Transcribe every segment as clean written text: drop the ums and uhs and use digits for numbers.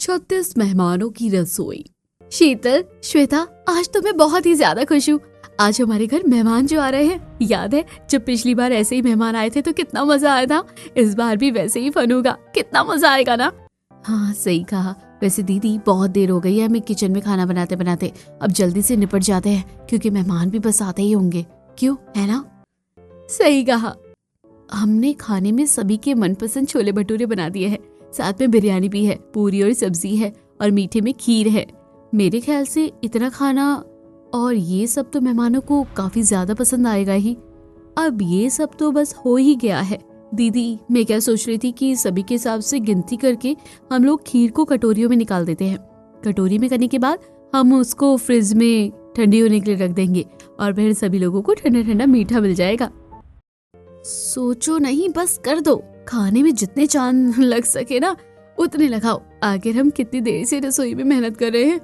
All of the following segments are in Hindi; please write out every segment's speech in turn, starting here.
36 मेहमानों की रसोई। शीतल, श्वेता, आज तो मैं बहुत ही ज्यादा खुश हूँ। आज हमारे घर मेहमान जो आ रहे हैं, याद है जब पिछली बार ऐसे ही मेहमान आए थे तो कितना मजा आया था। इस बार भी वैसे ही फन होगा, कितना मजा आएगा ना। हाँ सही कहा। वैसे दीदी बहुत देर हो गई है हमें किचन में खाना बनाते बनाते, अब जल्दी से निपट जाते हैं क्योंकि मेहमान भी बस आते ही होंगे, क्यों है ना। सही कहा। हमने खाने में सभी के मनपसंद छोले भटूरे बना दिए हैं, साथ में बिरयानी भी है, पूरी और सब्जी है और मीठे में खीर है। मेरे ख्याल से इतना खाना और ये सब तो मेहमानों को काफी ज्यादा पसंद आएगा ही। अब ये सब तो बस हो ही गया है। दीदी मैं क्या सोच रही थी कि सभी के हिसाब से गिनती करके हम लोग खीर को कटोरियों में निकाल देते हैं। कटोरी में करने के बाद हम उसको फ्रिज में ठंडी होने के लिए रख देंगे और फिर सभी लोगों को ठंडा ठंडा मीठा मिल जाएगा। सोचो नहीं, बस कर दो। खाने में जितने चांद लग सके ना उतने लगाओ। आखिर हम कितनी देर से रसोई में मेहनत कर रहे हैं।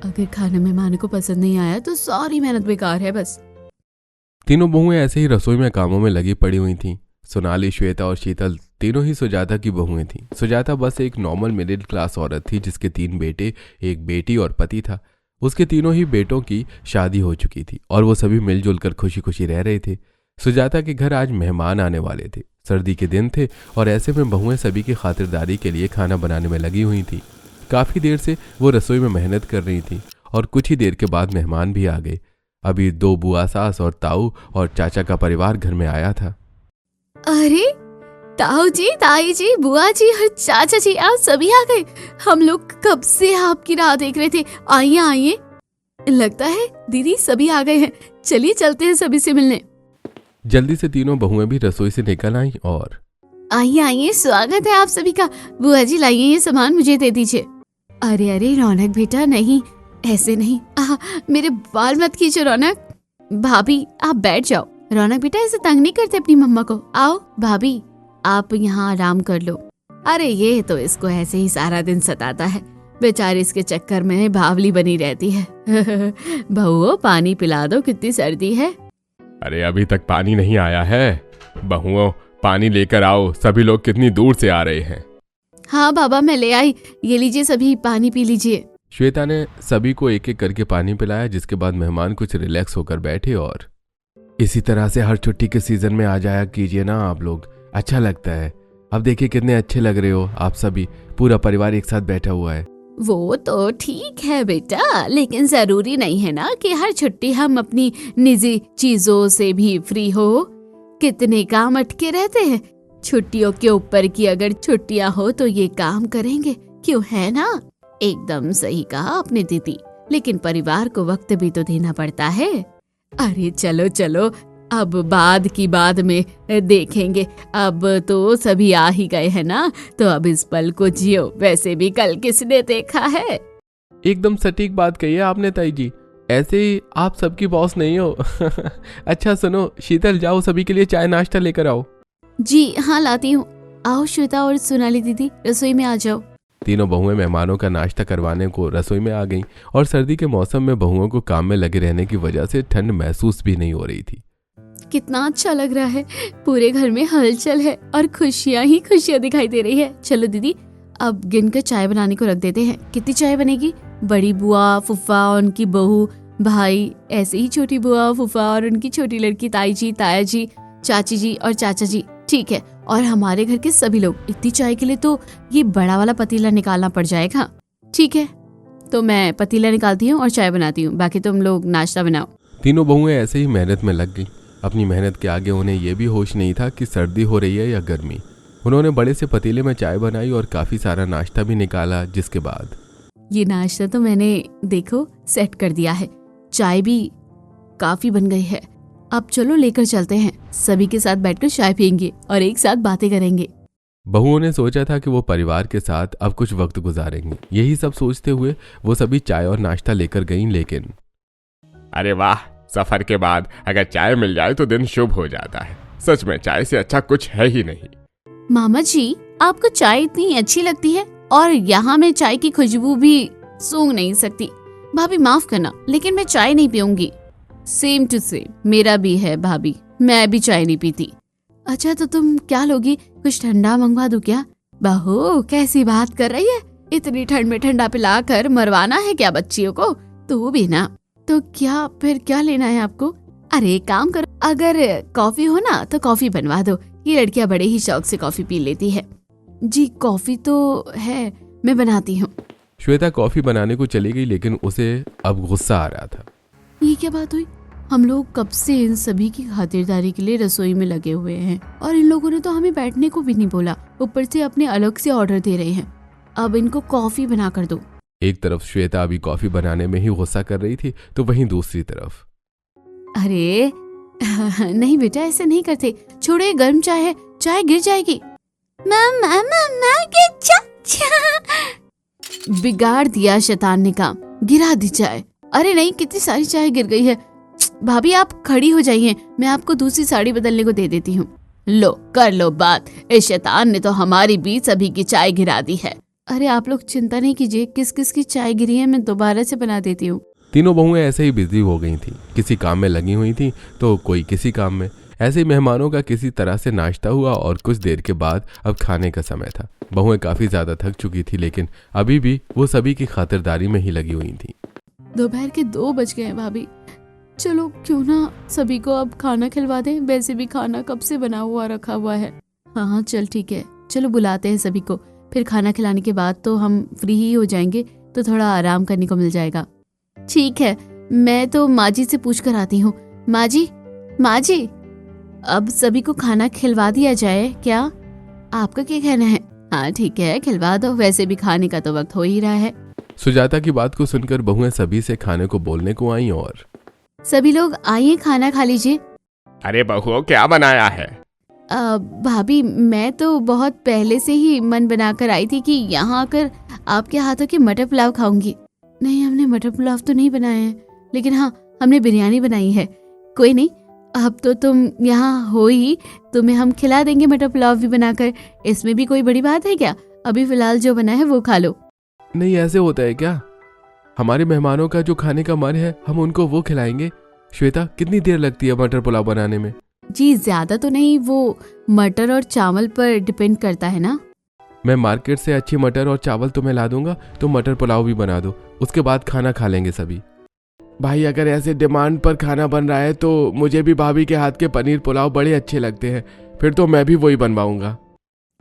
अगर खाना मेहमानों को पसंद नहीं आया तो सारी मेहनत बेकार है बस। तीनों बहुएं ऐसे ही रसोई में कामों में लगी पड़ी हुई थीं। सोनाली, श्वेता और शीतल तीनों ही सुजाता की बहुएं थीं। सुजाता बस एक नॉर्मल मिडिल क्लास औरत थी जिसके 3 बेटे, एक बेटी और पति था। उसके तीनों ही बेटों की शादी हो चुकी थी और वो सभी मिलजुल कर खुशी खुशी रह रहे थे। सुजाता के घर आज मेहमान आने वाले थे। सर्दी के दिन थे और ऐसे में बहुएं सभी की खातिरदारी के लिए खाना बनाने में लगी हुई थी। काफी देर से वो रसोई में मेहनत कर रही थी और कुछ ही देर के बाद मेहमान भी आ गए। अभी 2 बुआ सास और ताऊ और चाचा का परिवार घर में आया था। अरे ताऊ जी, ताई जी, बुआ जी और चाचा जी, आप सभी आ गए। हम लोग कब से आपकी राह देख रहे थे। आइए आइए। लगता है दीदी सभी आ गए हैं। चलिए चलते हैं सभी से मिलने। जल्दी से तीनों बहुएं भी रसोई से निकल आईं और आइए आइए, स्वागत है आप सभी का। बुआ जी लाइए ये सामान मुझे दे दीजिए। अरे अरे रौनक बेटा, नहीं ऐसे नहीं। मेरे बाल मत खींचो रौनक। भाभी आप बैठ जाओ। रौनक बेटा ऐसे तंग नहीं करते अपनी मम्मा को। आओ भाभी आप यहाँ आराम कर लो। अरे ये तो इसको ऐसे ही सारा दिन सताता है, बेचारी इसके चक्कर में बावली बनी रहती है। बहुओं पानी पिला दो, कितनी सर्दी है। अरे अभी तक पानी नहीं आया है। बहुओं पानी लेकर आओ, सभी लोग कितनी दूर से आ रहे हैं। हाँ बाबा मैं ले आई, ये लीजिए सभी पानी पी लीजिए। श्वेता ने सभी को एक एक करके पानी पिलाया, जिसके बाद मेहमान कुछ रिलैक्स होकर बैठे। और इसी तरह से हर छुट्टी के सीजन में आ जाया कीजिए ना आप लोग, अच्छा लगता है। अब देखिए कितने अच्छे लग रहे हो आप सभी, पूरा परिवार एक साथ बैठा हुआ है। वो तो ठीक है बेटा, लेकिन जरूरी नहीं है ना कि हर छुट्टी हम अपनी निजी चीजों से भी फ्री हो। कितने काम अटके रहते हैं। छुट्टियों के ऊपर की अगर छुट्टियां हो तो ये काम करेंगे, क्यों है ना। एकदम सही कहा आपने दीदी, लेकिन परिवार को वक्त भी तो देना पड़ता है। अरे चलो चलो, अब बाद की बाद में देखेंगे। अब तो सभी आ ही गए हैं ना, तो अब इस पल को जियो। वैसे भी कल किसने देखा है। एकदम सटीक बात कही है आपने ताई जी, ऐसे ही आप सबकी बॉस नहीं हो। अच्छा सुनो शीतल, जाओ सभी के लिए चाय नाश्ता लेकर आओ। जी हाँ लाती हूँ। आओ श्वेता और सोनाली दीदी रसोई में आ जाओ। तीनों बहुएं मेहमानों का नाश्ता करवाने को रसोई में आ गईं और सर्दी के मौसम में बहुओं को काम में लगे रहने की वजह से ठंड महसूस भी नहीं हो रही थी। कितना अच्छा लग रहा है, पूरे घर में हलचल है और खुशियाँ ही खुशियाँ दिखाई दे रही है। चलो दीदी अब गिनकर चाय बनाने को रख देते हैं। कितनी चाय बनेगी। बड़ी बुआ, फुफ्फा और उनकी बहू, भाई, ऐसे ही छोटी बुआ, फुफ्फा और उनकी छोटी लड़की, ताई जी, ताया जी, चाची जी और चाचा जी, ठीक है। और हमारे घर के सभी लोग। इतनी चाय के लिए तो ये बड़ा वाला पतीला निकालना पड़ जाएगा। ठीक है तो मैं पतीला निकालती हूँ और चाय बनाती हूँ, बाकी तुम लोग नाश्ता बनाओ। तीनों बहुएं ऐसे ही मेहनत में लग गई। अपनी मेहनत के आगे उन्हें यह भी होश नहीं था कि सर्दी हो रही है या गर्मी। उन्होंने बड़े से पतीले में चाय बनाई और काफी सारा नाश्ता भी निकाला, जिसके बाद ये नाश्ता तो मैंने देखो सेट कर दिया है। चाय भी काफी बन गई है। अब चलो लेकर चलते हैं, सभी के साथ बैठकर चाय पियेंगे और एक साथ बातें करेंगे। बहुओं ने सोचा था कि वो परिवार के साथ अब कुछ वक्त गुजारेंगे। यही सब सोचते हुए वो सभी चाय और नाश्ता लेकर गईं, लेकिन अरे वाह, सफर के बाद अगर चाय मिल जाए तो दिन शुभ हो जाता है। सच में चाय से अच्छा कुछ है ही नहीं। मामा जी आपको चाय इतनी अच्छी लगती है और यहाँ मैं चाय की खुशबू भी सूंघ नहीं सकती। भाभी माफ करना, लेकिन मैं चाय नहीं पीऊंगी। सेम टू सेम मेरा भी है भाभी, मैं भी चाय नहीं पीती। अच्छा तो तुम क्या लोगी, कुछ ठंडा मंगवा दूं क्या। बहू कैसी बात कर रही है, इतनी ठंड में ठंडा पिलाकर मरवाना है क्या बच्चियों को? तू भी ना। तो क्या फिर क्या लेना है आपको? अरे एक काम करो, अगर कॉफी हो ना तो कॉफी बनवा दो। ये लड़कियां बड़े ही शौक से कॉफी पी लेती है। जी कॉफी तो है, मैं बनाती हूँ। श्वेता कॉफी बनाने को चली गई, लेकिन उसे अब गुस्सा आ रहा था। ये क्या बात हुई? हम लोग कब से इन सभी की खातिरदारी के लिए रसोई में लगे हुए हैं और इन लोगों ने तो हमें बैठने को भी नहीं बोला, ऊपर से अपने अलग से ऑर्डर दे रहे हैं। अब इनको कॉफी बना कर दो। एक तरफ श्वेता अभी कॉफी बनाने में ही गुस्सा कर रही थी, तो वहीं दूसरी तरफ अरे नहीं बेटा, ऐसे नहीं करते, छोड़ो, ये गर्म चाय है, चाय गिर जाएगी। बिगाड़ दिया शैतान ने काम, गिरा दी चाय। अरे नहीं, कितनी सारी चाय गिर गई है। भाभी आप खड़ी हो जाइए, मैं आपको दूसरी साड़ी बदलने को दे देती हूँ। लो कर लो बात, इस शैतान ने तो हमारी बीच सभी की चाय गिरा दी है। अरे आप लोग चिंता नहीं कीजिए, किस किस की चाय गिरी है मैं दोबारा से बना देती हूँ। तीनों बहुएं ऐसे ही बिजी हो गई थीं, किसी काम में लगी हुई थीं तो कोई किसी काम में। ऐसे ही मेहमानों का किसी तरह से नाश्ता हुआ और कुछ देर के बाद अब खाने का समय था। बहुएं काफी ज्यादा थक चुकी थी, लेकिन अभी भी वो सभी की खातिरदारी में ही लगी हुई थीं। दोपहर के 2 बज गए हैं भाभी, चलो क्यों ना सभी को अब खाना खिलवा दें। वैसे भी खाना कब से बना हुआ रखा हुआ है। हाँ चल ठीक है, चलो बुलाते हैं सभी को। फिर खाना खिलाने के बाद तो हम फ्री ही हो जाएंगे, तो थोड़ा आराम करने को मिल जाएगा। ठीक है, मैं तो माँ जी से पूछ कर आती हूँ। माँ जी, अब सभी को खाना खिलवा दिया जाए क्या? आपका क्या कहना है? हाँ ठीक है, खिलवा दो, वैसे भी खाने का तो वक्त हो ही रहा है। सुजाता की बात को सुनकर बहुएं सभी से खाने को बोलने को आईं और सभी लोग आइए खाना खा लीजिए। अरे बहुओं क्या बनाया है? भाभी मैं तो बहुत पहले से ही मन बनाकर आई थी कि यहाँ आकर आपके हाथों की मटर पुलाव खाऊंगी। नहीं, हमने मटर पुलाव तो नहीं बनाया है, लेकिन हाँ हमने बिरयानी बनाई है। कोई नहीं, अब तो तुम यहाँ हो ही, तुम्हें हम खिला देंगे मटर पुलाव भी बनाकर। इसमें भी कोई बड़ी बात है क्या? अभी फिलहाल जो बना है वो खा लो। नहीं, ऐसे होता है क्या? हमारे मेहमानों का जो खाने का मन है हम उनको वो खिलाएंगे। श्वेता, कितनी देर लगती है मटर पुलाव बनाने में? जी ज्यादा तो नहीं, वो मटर और चावल पर डिपेंड करता है ना। मैं मार्केट से अच्छी मटर और चावल तुम्हें ला दूंगा, तो मटर पुलाव भी बना दो, उसके बाद खाना खा लेंगे सभी। भाई अगर ऐसे डिमांड पर खाना बन रहा है तो मुझे भी भाभी के हाथ के पनीर पुलाव बड़े अच्छे लगते हैं, फिर तो मैं भी वही बनवाऊंगा।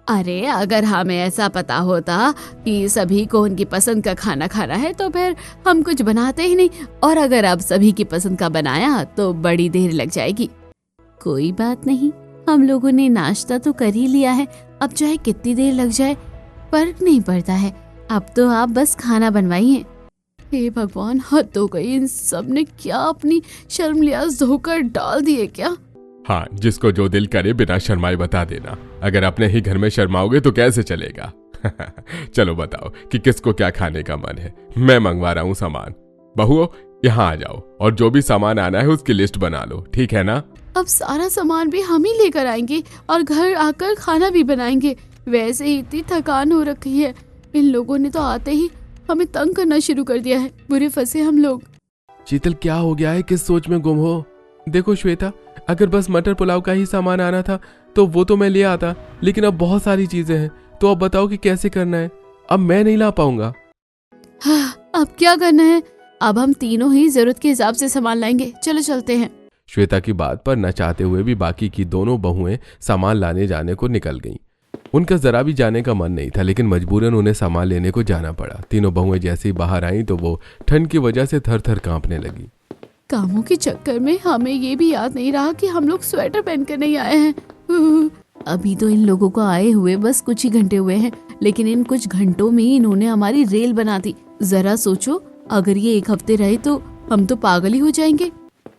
अरे अगर हमें ऐसा पता होता कि सभी को उनकी पसंद का खाना खाना है तो फिर हम कुछ बनाते ही नहीं, और अगर अब सभी की पसंद का बनाया तो बड़ी देर लग जाएगी। कोई बात नहीं, हम लोगों ने नाश्ता तो कर ही लिया है, अब चाहे कितनी देर लग जाए फर्क नहीं पड़ता है। अब तो आप बस खाना बनवाइए। हे भगवान, हद हो गई, इन सब ने क्या अपनी शर्म लिहाज धोकर डाल दिए क्या? हाँ, जिसको जो दिल करे बिना शर्माए बता देना। अगर अपने ही घर में शर्माओगे तो कैसे चलेगा? चलो बताओ कि किसको क्या खाने का मन है, मैं मंगवा रहा हूँ सामान। बहुओं यहाँ आ जाओ और जो भी सामान आना है उसकी लिस्ट बना लो, ठीक है ना? अब सारा सामान भी हम ही लेकर आएंगे और घर आकर खाना भी बनाएंगे। वैसे ही इतनी थकान हो रखी है, इन लोगों ने तो आते ही हमें तंग करना शुरू कर दिया है। बुरे फंसे हम लोग। शीतल, क्या हो गया है? किस सोच में गुम हो? देखो श्वेता, अगर बस मटर पुलाव का ही सामान आना था तो वो तो मैं ले आता, लेकिन अब बहुत सारी चीजें हैं, तो अब बताओ कि कैसे करना है। अब मैं नहीं ला पाऊंगा। हाँ, अब क्या करना है? अब हम तीनों ही जरूरत के हिसाब से सामान लाएंगे। चलो चलते हैं। श्वेता की बात पर न चाहते हुए भी बाकी की दोनों बहुएं सामान लाने जाने को निकल गईं। उनका जरा भी जाने का मन नहीं था, लेकिन मजबूरन उन्हें सामान लेने को जाना पड़ा। तीनों बहुएं जैसे ही बाहर आईं तो वो ठंड की वजह से थर थर कांपने लगी। कामों के चक्कर में हमें ये भी याद नहीं रहा कि हम लोग स्वेटर पहन कर नहीं आए हैं। अभी तो इन लोगों को आए हुए बस कुछ ही घंटे हुए हैं, लेकिन इन कुछ घंटों में ही इन्होंने हमारी रेल बना दी। जरा सोचो, अगर ये 1 हफ्ते रहे तो हम तो पागल ही हो जाएंगे।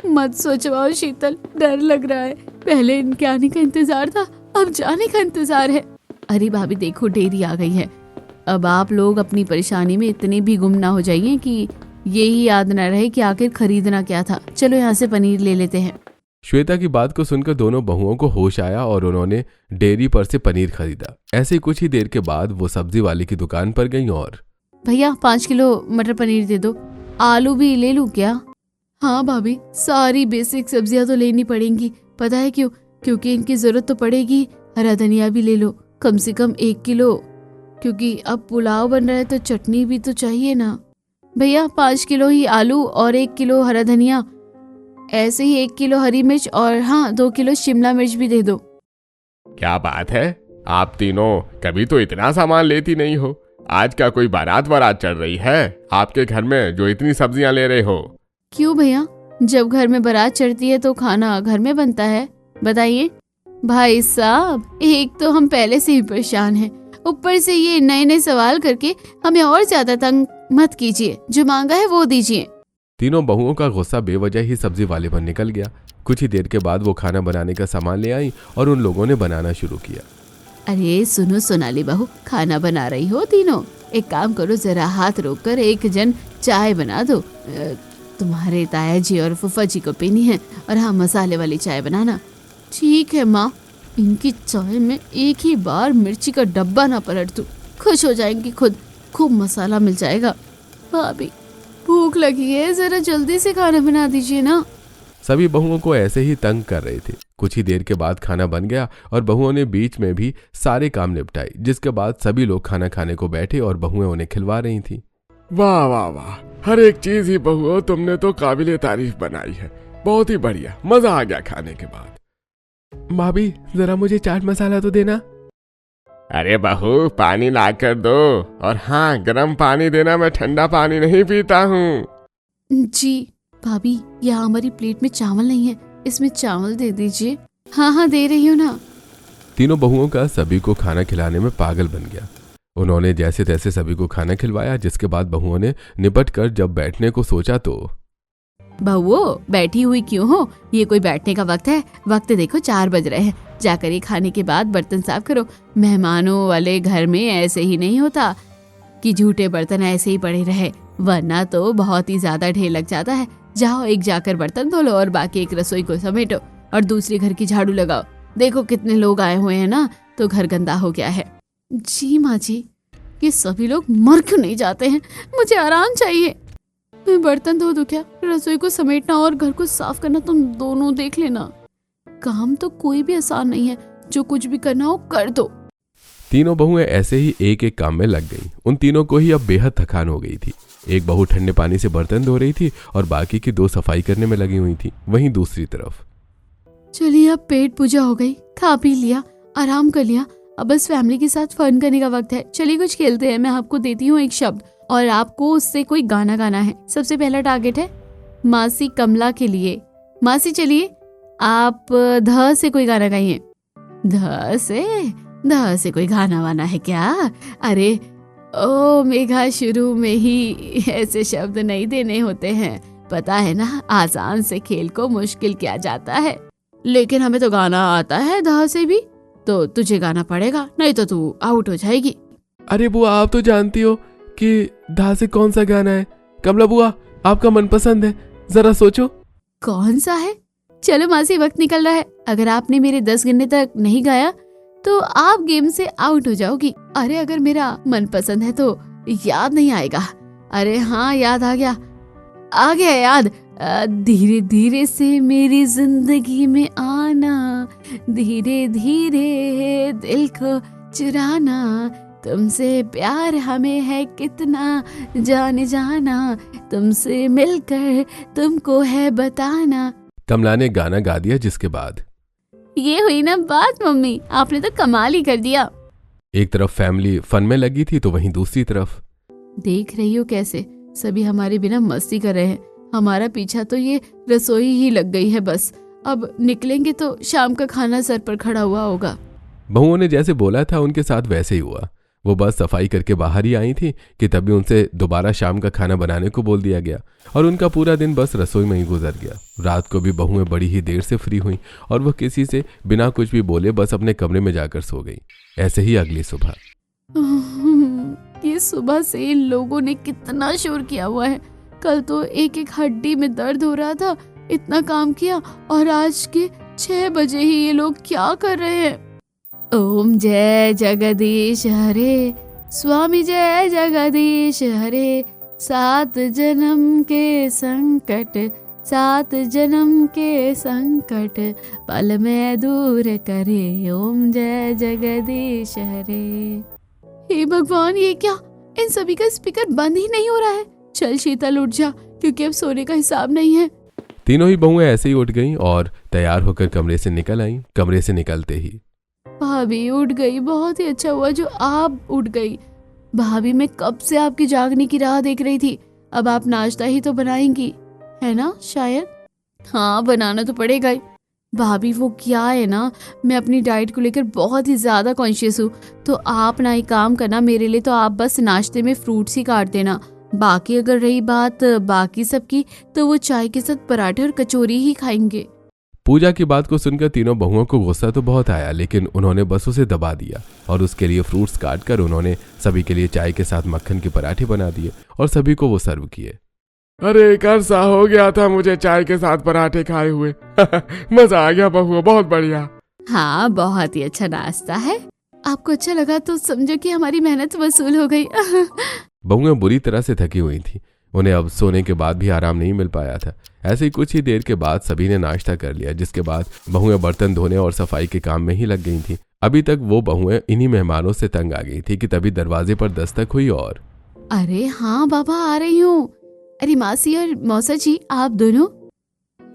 मत सोचवाओ शीतल, डर लग रहा है। पहले इनके आने का इंतजार था, अब जाने का इंतजार है। अरे भाभी देखो, देरी आ गई है। अब आप लोग अपनी परेशानी में इतने भी गुम ना हो जाइए कि यही याद न रहे कि आखिर खरीदना क्या था। चलो यहाँ से पनीर ले लेते हैं। श्वेता की बात को सुनकर दोनों बहुओं को होश आया और उन्होंने डेयरी पर से पनीर खरीदा। ऐसे कुछ ही देर के बाद वो सब्जी वाले की दुकान पर गईं और भैया 5 किलो मटर पनीर दे दो। आलू भी ले लूं क्या? हाँ भाभी, सारी बेसिक सब्जियां तो लेनी पड़ेंगी। पता है क्यों? क्योंकि इनकी जरूरत तो पड़ेगी। हरा धनिया भी ले लो, कम से कम 1 किलो, क्योंकि अब पुलाव बन रहा है तो चटनी भी तो चाहिए ना। भैया 5 किलो ही आलू और 1 किलो हरा धनिया, ऐसे ही 1 किलो हरी मिर्च और हाँ 2 किलो शिमला मिर्च भी दे दो। क्या बात है, आप तीनों कभी तो इतना सामान लेती नहीं हो। आज क्या कोई बारात वारात चल रही है आपके घर में जो इतनी सब्जियां ले रहे हो? क्यों भैया, जब घर में बारात चढ़ती है तो खाना घर में बनता है। बताइए भाई साहब, एक तो हम पहले से ही परेशान हैं, ऊपर से ये नए नए सवाल करके हमें और ज्यादा तंग मत कीजिए। जो मांगा है वो दीजिए। तीनों बहुओं का गुस्सा बेवजह ही सब्जी वाले पर निकल गया। कुछ ही देर के बाद वो खाना बनाने का सामान ले आई और उन लोगों ने बनाना शुरू किया। अरे सुनो सोनाली बहू, खाना बना रही हो तीनों, एक काम करो, जरा हाथ रोक कर एक जन चाय बना दो। तुम्हारे ताया जी और फूफा जी को पीनी है, और हाँ मसाले वाली चाय बनाना। ठीक है माँ, इनकी चाय में एक ही बार मिर्ची का डब्बा ना पलट दूं, खुश हो जाएंगी खुद, खूब मसाला मिल जाएगा। भाभी भूख लगी है, जरा जल्दी से खाना बना दीजिए ना। सभी बहुओं को ऐसे ही तंग कर रहे थे। कुछ ही देर के बाद खाना बन गया और बहुओं ने बीच में भी सारे काम निपटाए, जिसके बाद सभी लोग खाना खाने को बैठे और बहुएं उन्हें खिलवा रही थी। वाह वाह वाह, हर एक चीज ही बहुओं तुमने तो काबिले तारीफ बनाई है, बहुत ही बढ़िया, मजा आ गया खाने के बाद। भाभी जरा मुझे चाट मसाला तो देना। अरे बहू पानी ला कर दो, और हाँ गर्म पानी देना, मैं ठंडा पानी नहीं पीता हूँ। जी भाभी, यहाँ हमारी प्लेट में चावल नहीं है, इसमें चावल दे दीजिए। हाँ हाँ दे रही हूँ ना। तीनों बहुओं का सभी को खाना खिलाने में पागल बन गया। उन्होंने जैसे तैसे सभी को खाना खिलवाया, जिसके बाद बहुओं ने निपट कर जब बैठने को सोचा तो बहुओं बैठी हुई क्यों हो, ये कोई बैठने का वक्त है? वक्त देखो 4 बज रहे हैं, जाकर ये खाने के बाद बर्तन साफ करो। मेहमानों वाले घर में ऐसे ही नहीं होता कि झूठे बर्तन ऐसे ही पड़े रहे, वरना तो बहुत ही ज्यादा ढेर लग जाता है। जाओ एक जाकर बर्तन धो लो और बाकी एक रसोई को समेटो और दूसरी घर की झाड़ू लगाओ। देखो कितने लोग आए हुए हैं ना, तो घर गंदा हो गया है। जी माँ जी, ये सभी लोग मर क्यों नहीं जाते हैं? मुझे आराम चाहिए। मैं बर्तन धो दूं क्या? रसोई को समेटना और घर को साफ करना तुम दोनों देख लेना। काम तो कोई भी आसान नहीं है, जो कुछ भी करना हो कर दो। तीनों बहुएं ऐसे ही एक एक काम में लग गईं। उन तीनों को ही अब बेहद थकान हो गई थी। एक बहू ठंडे पानी से बर्तन धो रही थी और बाकी की 2 सफाई करने में लगी हुई थी। वहीं दूसरी तरफ चलिए अब पेट पूजा हो गई, खा पी लिया, आराम कर लिया, अब बस फैमिली के साथ फन करने का वक्त है। चलिए कुछ खेलते हैं। मैं आपको देती हूँ एक शब्द और आपको उससे कोई गाना गाना है। सबसे पहला टारगेट है मासी कमला के लिए। मासी चलिए आप ध से कोई गाना गाइए। ध से कोई गाना वाना है क्या? अरे ओ मेघा, शुरू में ही ऐसे शब्द नहीं देने होते हैं, पता है ना, आसान से खेल को मुश्किल किया जाता है। लेकिन हमें तो गाना आता है ध से भी, तो तुझे गाना पड़ेगा, नहीं तो तू आउट हो जाएगी। अरे बुआ, आप तो जानती हो कि धा से कौन सा गाना है। कमला बुआ, आपका मनपसंद है, जरा सोचो। कौन सा है? चलो मासी, वक्त निकल रहा है। अगर आपने मेरे 10 गिनने तक नहीं गाया तो आप गेम से आउट हो जाओगी। अरे अगर मेरा मनपसंद है तो याद नहीं आएगा। अरे हाँ याद आ गया याद। धीरे धीरे से मेरी जिंदगी में आना, धीरे धीरे दिल को चुराना, तुमसे प्यार हमें है कितना जाने जाना, तुमसे मिलकर तुमको है बताना। कमला ने गाना गा दिया, जिसके बाद ये हुई ना बात मम्मी, आपने तो कमाल ही कर दिया। एक तरफ फैमिली फन में लगी थी तो वहीं दूसरी तरफ देख रही हो कैसे सभी हमारे बिना मस्ती कर रहे हैं। हमारा पीछा तो ये रसोई ही लग गई है बस। अब निकलेंगे तो शाम का खाना सर पर खड़ा हुआ होगा। बहुओं ने जैसे बोला था उनके साथ वैसे ही हुआ। वो बस सफाई करके बाहर ही आई थी कि तभी उनसे दोबारा शाम का खाना बनाने को बोल दिया गया और उनका पूरा दिन बस रसोई में ही गुजर गया। रात को भी बहुएं बड़ी ही देर से फ्री हुई और वह किसी से बिना कुछ भी बोले बस अपने कमरे में जाकर सो गई। ऐसे ही अगली सुबह ये सुबह से इन लोगों ने कितना शोर किया हुआ है। कल तो एक एक हड्डी में दर्द हो रहा था, इतना काम किया, और आज के 6 बजे ही ये लोग क्या कर रहे हैं? ओम जय जगदीश हरे, स्वामी जय जगदीश हरे, 7 जन्म के संकट, 7 जन्म के संकट पल में दूर करे, ओम जय जगदीश हरे। हे भगवान, ये क्या, इन सभी का स्पीकर बंद ही नहीं हो रहा है। चल शीतल उठ जा, क्योंकि अब सोने का हिसाब नहीं है। तीनों ही बहुएं ऐसे ही उठ गईं और तैयार होकर कमरे से निकल आईं। कमरे से निकलते ही भाभी उठ गई, बहुत ही अच्छा हुआ जो आप उठ गई। भाभी मैं कब से आपकी जागने की राह देख रही थी। अब आप नाश्ता ही तो बनाएंगी, है ना? शायद हाँ, बनाना तो पड़ेगा ही। भाभी वो क्या है ना, मैं अपनी डाइट को लेकर बहुत ही ज़्यादा कॉन्शियस हूँ, तो आप ना एक काम करना मेरे लिए, तो आप बस नाश्ते में फ्रूट्स ही काट देना। बाकी अगर रही बात बाकी सबकी, तो वो चाय के साथ पराठे और कचौरी ही खाएंगे। पूजा की बात को सुनकर तीनों बहुओं को गुस्सा तो बहुत आया, लेकिन उन्होंने बस उसे दबा दिया और उसके लिए फ्रूट्स काट कर उन्होंने सभी के लिए चाय के साथ मक्खन के पराठे बना दिए और सभी को वो सर्व किए। अरे एक अरसा हो गया था मुझे चाय के साथ पराठे खाए हुए। मजा आ गया बहुओं, बहुत बढ़िया। हाँ, बहुत ही अच्छा नाश्ता है। आपको अच्छा लगा तो समझो कि हमारी मेहनत वसूल हो गई। बहुएं बुरी तरह से थकी हुई थी। उन्हें अब सोने के बाद भी आराम नहीं मिल पाया था। ऐसे ही कुछ ही देर के बाद सभी ने नाश्ता कर लिया, जिसके बाद बहुएं बर्तन धोने और सफाई के काम में ही लग गई थी। अभी तक वो बहुएं इन्हीं मेहमानों से तंग आ गई थी कि तभी दरवाजे पर दस्तक हुई और अरे हाँ बाबा, आ रही हूँ। अरे मासी और मौसा जी, आप दोनों?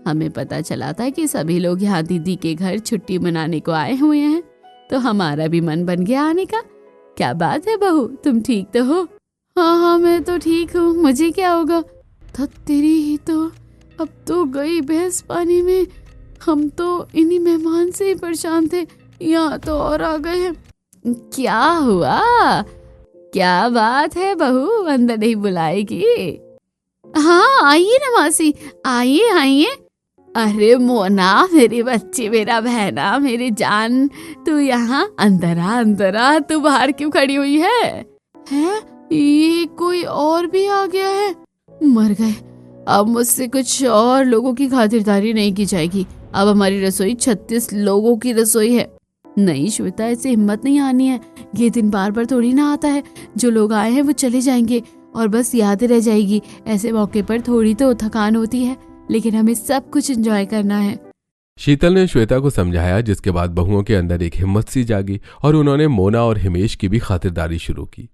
हमें पता चला था कि सभी लोग यहाँ दीदी के घर छुट्टी मनाने को आए हुए हैं, तो हमारा भी मन बन गया आने का। क्या बात है बहू, तुम ठीक तो हो? हाँ, मैं तो ठीक हूँ, मुझे क्या होगा। तेरी ही तो, अब तो गई भैंस पानी में। हम तो इन्हीं मेहमान से ही परेशान थे, यहाँ तो और आ गए हैं। क्या हुआ? क्या बात है बहू, अंदर नहीं बुलाएगी? हाँ आइए ना मासी, आइए आइए। अरे मोना, मेरी बच्ची, मेरा बहना, मेरी जान, तू यहाँ अंदर आ। तू बाहर क्यों खड़ी हुई है? हैं? ये कोई और भी आ गया है? मर गए। अब मुझसे कुछ और लोगों की खातिरदारी नहीं की जाएगी। अब हमारी रसोई 36 लोगों की रसोई है। नहीं श्वेता, ऐसे हिम्मत नहीं आनी है। ये दिन बार बार थोड़ी ना आता है। जो लोग आए हैं वो चले जाएंगे और बस याद रह जाएगी। ऐसे मौके पर थोड़ी तो थकान होती है, लेकिन हमें सब कुछ एंजॉय करना है। शीतल ने श्वेता को समझाया, जिसके बाद बहुओं के अंदर एक हिम्मत सी जागी और उन्होंने मोना और हिमेश की भी खातिरदारी शुरू की।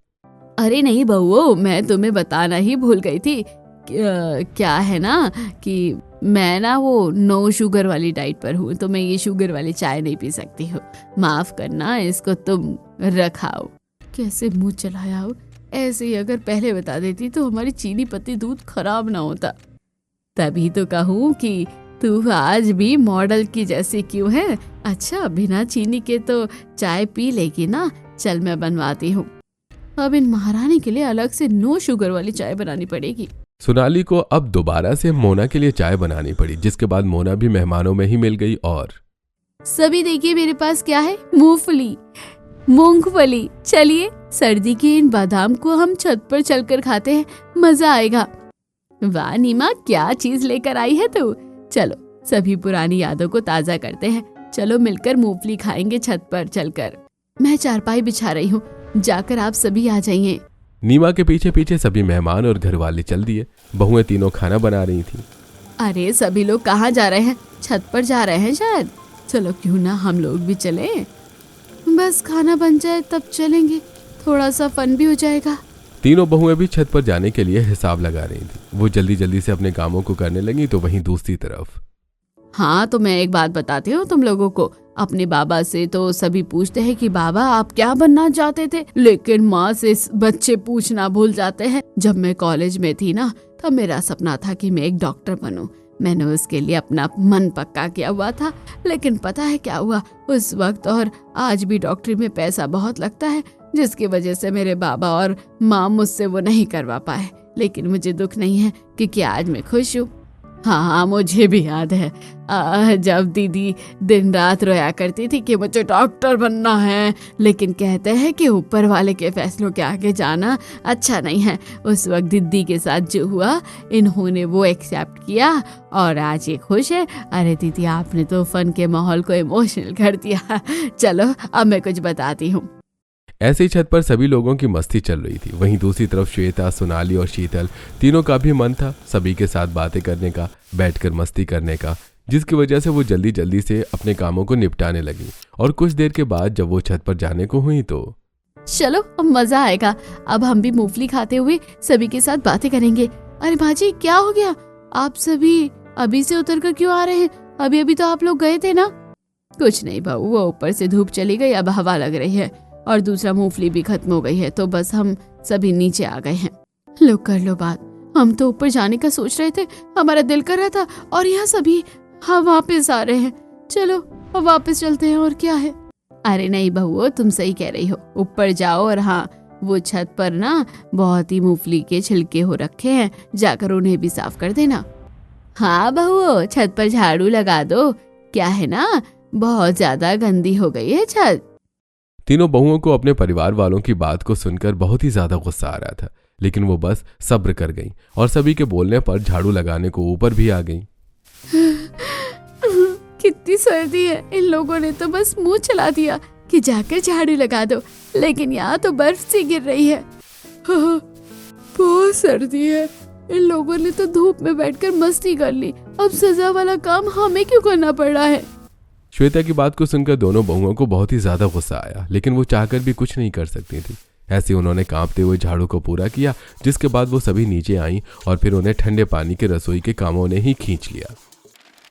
अरे नहीं बहुओं, मैं तुम्हें बताना ही भूल गई थी। क्या है ना कि मैं ना वो नो शुगर वाली डाइट पर हूँ, तो मैं ये शुगर वाली चाय नहीं पी सकती हूँ। माफ करना, इसको तुम रखाओ। कैसे मुंह चलाया हो। ऐसे ही अगर पहले बता देती तो हमारी चीनी पत्ती दूध खराब ना होता। तभी तो कहूँ कि तू आज भी मॉडल की जैसी क्यों है। अच्छा, बिना चीनी के तो चाय पी लेगी ना? चल मैं बनवाती हूँ। अब इन महारानी के लिए अलग से नो शुगर वाली चाय बनानी पड़ेगी। सोनाली को अब दोबारा से मोना के लिए चाय बनानी पड़ी, जिसके बाद मोना भी मेहमानों में ही मिल गई। और सभी देखिए मेरे पास क्या है, मूंगफली। चलिए सर्दी के इन बादाम को हम छत पर चलकर खाते हैं, मजा आएगा। वाह नीमा, क्या चीज लेकर आई है तू। चलो सभी पुरानी यादों को ताजा करते हैं। चलो मिलकर मूंगफली खाएंगे छत पर चलकर। मैं चारपाई बिछा रही हूँ, जाकर आप सभी आ जाइए। नीमा के पीछे पीछे सभी मेहमान और घर वाले चल दिए। बहुएं तीनों खाना बना रही थी। अरे सभी लोग कहाँ जा रहे हैं? छत पर जा रहे हैं शायद। चलो क्यों ना हम लोग भी चले। बस खाना बन जाए तब चलेंगे, थोड़ा सा फन भी हो जाएगा। तीनों बहुएं भी छत पर जाने के लिए हिसाब लगा रही थी। वो जल्दी जल्दी से अपने कामों को करने लगी, तो वहीं दूसरी तरफ हाँ, तो मैं एक बात बताती हूँ तुम लोगों को। अपने बाबा से तो सभी पूछते हैं कि बाबा आप क्या बनना चाहते थे, लेकिन माँ से बच्चे पूछना भूल जाते हैं। जब मैं कॉलेज में थी ना, तब मेरा सपना था कि मैं एक डॉक्टर बनूं। मैंने उसके लिए अपना मन पक्का किया हुआ था, लेकिन पता है क्या हुआ? उस वक्त और आज भी डॉक्टरी में पैसा बहुत लगता है, जिसकी वजह से मेरे बाबा और माँ मुझसे वो नहीं करवा पाए। लेकिन मुझे दुख नहीं है, क्योंकि आज मैं खुश हूँ। हाँ, मुझे भी याद है जब दीदी दिन रात रोया करती थी कि मुझे डॉक्टर बनना है, लेकिन कहते हैं कि ऊपर वाले के फैसलों के आगे जाना अच्छा नहीं है। उस वक्त दीदी के साथ जो हुआ, इन्होंने वो एक्सेप्ट किया और आज ये खुश है। अरे दीदी, आपने तो फन के माहौल को इमोशनल कर दिया। चलो अब मैं कुछ बताती हूँ। ऐसे ही छत पर सभी लोगों की मस्ती चल रही थी। वहीं दूसरी तरफ श्वेता, सोनाली और शीतल तीनों का भी मन था सभी के साथ बातें करने का, बैठकर मस्ती करने का, जिसकी वजह से वो जल्दी जल्दी से अपने कामों को निपटाने लगी। और कुछ देर के बाद जब वो छत पर जाने को हुई तो चलो अब मजा आएगा। अब हम भी मूंगफली खाते हुए सभी के साथ बातें करेंगे। अरे भाजी क्या हो गया, आप सभी अभी से उतर कर क्यों आ रहे हैं? अभी अभी तो आप लोग गए थे ना। कुछ नहीं बहू, वो ऊपर से धूप चली गई, अब हवा लग रही है और दूसरा मूंगफली भी खत्म हो गई है, तो बस हम सभी नीचे आ गए हैं। लो कर लो बात, हम तो ऊपर जाने का सोच रहे थे, हमारा दिल कर रहा था और यहाँ सभी हम वापस आ रहे हैं। चलो अब वापस चलते हैं और क्या है। अरे नहीं बहू, तुम सही कह रही हो, ऊपर जाओ और हाँ वो छत पर ना बहुत ही मूंगफली के छिलके हो रखे हैं, जाकर उन्हें भी साफ कर देना। हाँ बहू, छत पर झाड़ू लगा दो, क्या है ना बहुत ज्यादा गंदी हो गई है छत। तीनों बहुओं को अपने परिवार वालों की बात को सुनकर बहुत ही ज्यादा गुस्सा आ रहा था, लेकिन वो बस सब्र कर गईं और सभी के बोलने पर झाड़ू लगाने को ऊपर भी आ गईं। कितनी सर्दी है, इन लोगों ने तो बस मुंह चला दिया कि जाकर झाड़ू लगा दो, लेकिन यहाँ तो बर्फ सी गिर रही है। हाँ, बहुत सर्दी है, इन लोगों ने तो धूप में बैठकर मस्ती कर ली, अब सजा वाला काम हमें क्यों करना पड़ रहा है। श्वेता की बात को सुनकर दोनों बहुओं को बहुत ही ज्यादा गुस्सा आया, लेकिन वो चाहकर भी कुछ नहीं कर सकती थी। ऐसे उन्होंने कांपते हुए झाड़ू को पूरा किया, जिसके बाद वो सभी नीचे आईं और फिर उन्हें ठंडे पानी के रसोई के कामों ने ही खींच लिया।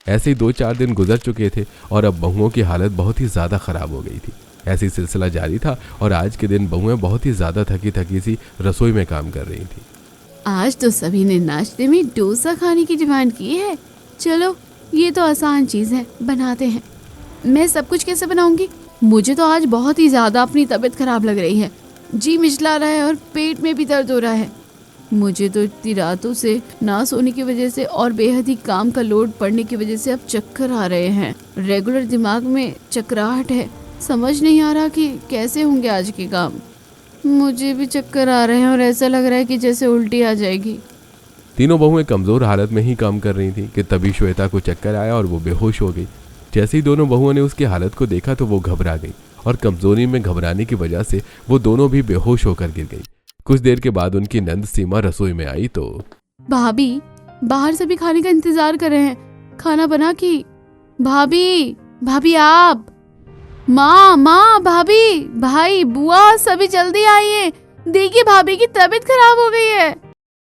ऐसे ही 2-4 दिन गुजर चुके थे और अब बहुओं की हालत बहुत ही ज्यादा खराब हो गई थी। ऐसी सिलसिला जारी था और आज के दिन बहुएं बहुत ही ज्यादा थकी थकी सी रसोई में काम कर रही थी। आज तो सभी ने नाश्ते में डोसा खाने की डिमांड की है। चलो ये तो आसान चीज है, बनाते हैं। मैं सब कुछ कैसे बनाऊंगी? मुझे तो आज बहुत ही ज्यादा अपनी तबीयत खराब लग रही है, जी मिचला रहा है और पेट में भी दर्द हो रहा है। मुझे तो इतनी रातों से ना सोने की वजह से और बेहद ही काम का लोड पड़ने की वजह से अब चक्कर आ रहे हैं। रेगुलर दिमाग में चक्राहट है, समझ नहीं आ रहा कि कैसे होंगे आज के काम। मुझे भी चक्कर आ रहे हैं और ऐसा लग रहा है कि जैसे उल्टी आ जाएगी। तीनों बहुएं कमजोर हालत में ही काम कर रही थी कि तभी श्वेता को चक्कर आया और वो बेहोश हो गई। जैसे ही दोनों बहुओं ने उसकी हालत को देखा तो वो घबरा गई और कमजोरी में घबराने की वजह से वो दोनों भी बेहोश होकर गिर गई। कुछ देर के बाद उनकी नंद सीमा रसोई में आई तो भाभी बाहर से भी खाने का इंतजार कर रहे हैं, खाना बना की। भाभी भाभी आप, माँ भाभी भाई बुआ सभी जल्दी आइए, देखिए भाभी की तबीयत खराब हो गई है।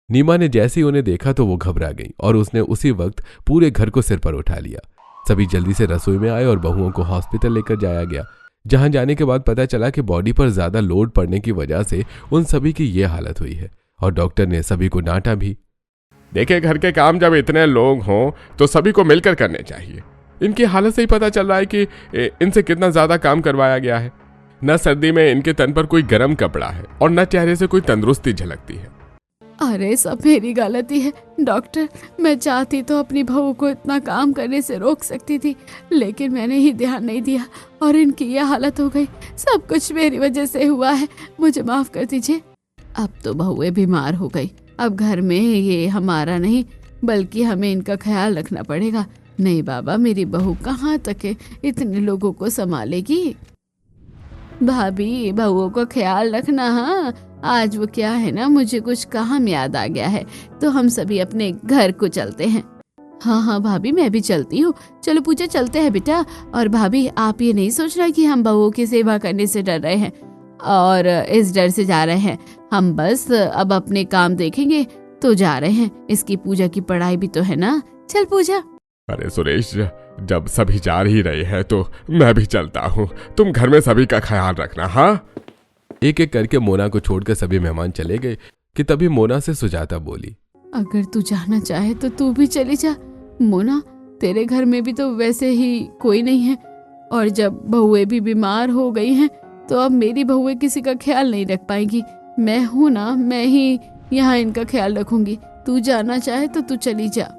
नीमा ने जैसे ही उन्हें देखा तो वो घबरा गई और उसने उसी वक्त पूरे घर को सिर पर उठा लिया। सभी जल्दी से रसोई में आए और बहुओं को हॉस्पिटल लेकर जाया गया, जहां जाने के बाद पता चला कि बॉडी पर ज्यादा लोड पड़ने की वजह से उन सभी की ये हालत हुई है और डॉक्टर ने सभी को डांटा भी। देखे, घर के काम जब इतने लोग हों तो सभी को मिलकर करने चाहिए। इनकी हालत से ही पता चल रहा है कि इनसे कितना ज्यादा काम करवाया गया है। न सर्दी में इनके तन पर कोई गर्म कपड़ा है और न चेहरे से कोई तंदुरुस्ती झलकती है। अरे सब मेरी गलती है डॉक्टर, मैं चाहती तो अपनी बहू को इतना काम करने से रोक सकती थी, लेकिन मैंने ही ध्यान नहीं दिया और इनकी ये हालत हो गई। सब कुछ मेरी वजह से हुआ है, मुझे माफ कर दीजिए। अब तो बहुएं बीमार हो गई, अब घर में ये हमारा नहीं बल्कि हमें इनका ख्याल रखना पड़ेगा। नहीं बाबा, मेरी बहू कहाँ तक है इतने लोगों को संभालेगी। भाभी बहुओं का ख्याल रखना। हाँ, आज वो क्या है ना, मुझे कुछ काम याद आ गया है, तो हम सभी अपने घर को चलते हैं। हाँ भाभी, मैं भी चलती हूँ। चलो पूजा, चलते हैं बेटा। और भाभी आप ये नहीं सोच रहा कि हम बहुओं की सेवा करने से डर रहे हैं और इस डर से जा रहे हैं। हम बस अब अपने काम देखेंगे तो जा रहे हैं। इसकी पूजा की पढ़ाई भी तो है ना। चल पूजा। अरे सुरेश, जब सभी जा ही रहे हैं तो मैं भी चलता हूँ। तुम घर में सभी का ख्याल रखना। हाँ। एक एक करके मोना को छोड़कर सभी मेहमान चले गए कि तभी मोना से सुजाता बोली, अगर तू जाना चाहे तो तू भी चली जा। मोना, तेरे घर में भी तो वैसे ही कोई नहीं है और जब बहुएं भी बीमार हो गई हैं तो अब मेरी बहुएं किसी का ख्याल नहीं रख पाएंगी। मैं हूं ना, मैं ही यहाँ इनका ख्याल रखूंगी। तू जाना चाहे तो तू चली जा।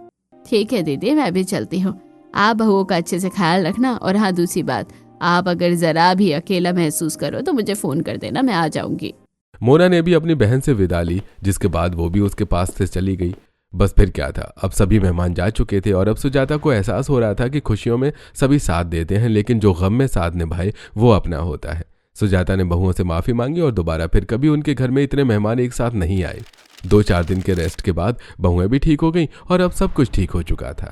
ठीक है दीदी, मैं भी चलती हूँ। आप बहुओं का अच्छे से ख्याल रखना। और हाँ, दूसरी बात, आप अगर जरा भी अकेला महसूस करो तो मुझे फोन कर देना, मैं आ जाऊंगी। मोना ने भी अपनी बहन से विदा ली, जिसके बाद वो भी उसके पास से चली गई। बस फिर क्या था, अब सभी मेहमान जा चुके थे और अब सुजाता को एहसास हो रहा था कि खुशियों में सभी साथ देते हैं, लेकिन जो गम में साथ निभाए वो अपना होता है। सुजाता ने बहुओं से माफी मांगी और दोबारा फिर कभी उनके घर में इतने मेहमान एक साथ नहीं आए। 2-4 दिन के रेस्ट के बाद बहुएं भी ठीक हो गई और अब सब कुछ ठीक हो चुका था।